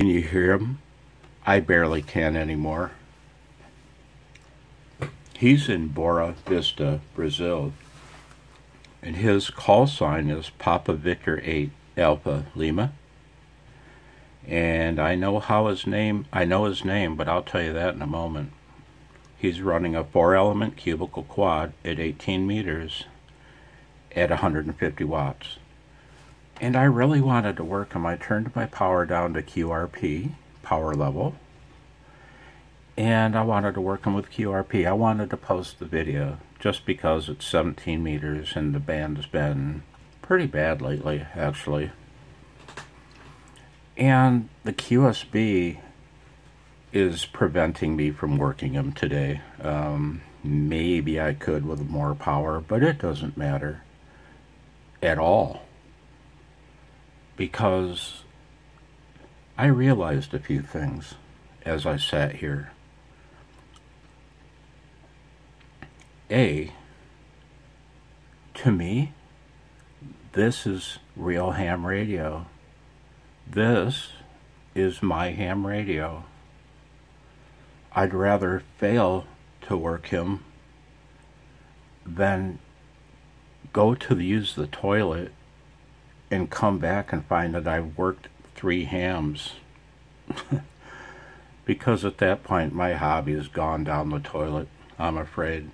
Can you hear him? I barely can anymore. He's in Bora Vista, Brazil, and his call sign is Papa Victor 8 Alpha Lima. And I know his name, but I'll tell you that in a moment. He's running a 4-element cubicle quad at 18 meters at 150 watts. And I really wanted to work him. I turned my power down to QRP, power level. And I wanted to work him with QRP. I wanted to post the video just because it's 17 meters and the band has been pretty bad lately, actually. And the QSB is preventing me from working him today. Maybe I could with more power, but it doesn't matter at all. Because I realized a few things as I sat here. To me, this is real ham radio. This is my ham radio. I'd rather fail to work him than go to use the toilet and come back and find that I've worked 3 hams. Because at that point my hobby has gone down the toilet, I'm afraid.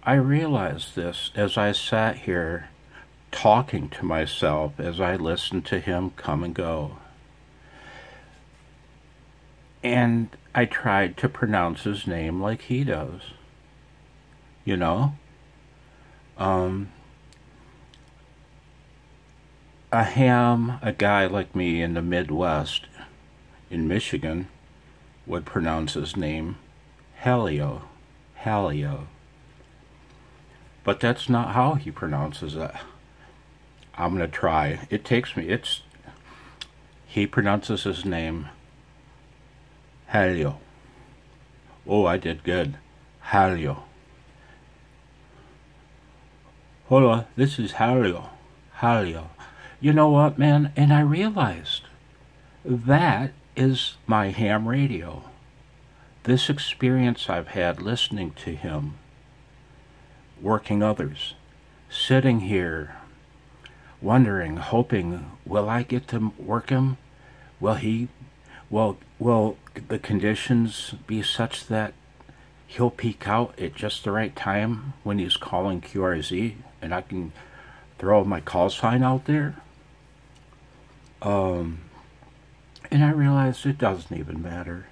I realized this as I sat here talking to myself as I listened to him come and go. And I tried to pronounce his name like he does. You know? A guy like me in the Midwest, in Michigan, would pronounce his name Halio. But that's not how he pronounces it. I'm going to try. He pronounces his name Halio. Oh, I did good. Halio. Hold on, this is Halio. You know what, man? And I realized that is my ham radio. This experience I've had listening to him, working others, sitting here, wondering, hoping, will I get to work him? Will the conditions be such that he'll peak out at just the right time when he's calling QRZ and I can throw my call sign out there? And I realized it doesn't even matter,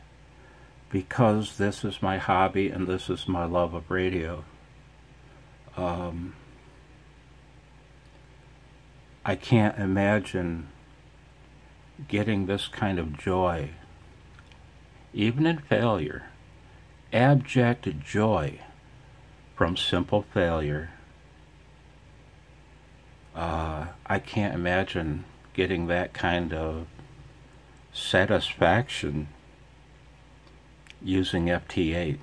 because this is my hobby and this is my love of radio. I can't imagine getting this kind of joy, even in failure, abject joy from simple failure. I can't imagine getting that kind of satisfaction using FT8.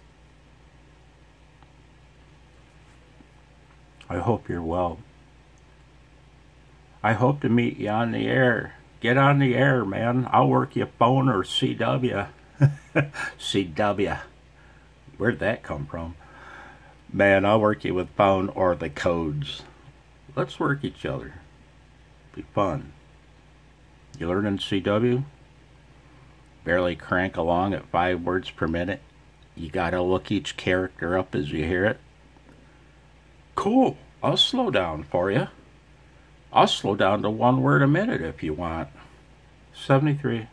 I hope you're well. I hope to meet you on the air. Get on the air, man. I'll work you phone or CW. CW. Where'd that come from? Man, I'll work you with phone or the codes. Let's work each other. Be fun. You learning CW? Barely crank along at 5 words per minute. You gotta look each character up as you hear it. Cool. I'll slow down for you. I'll slow down to 1 word a minute if you want. 73.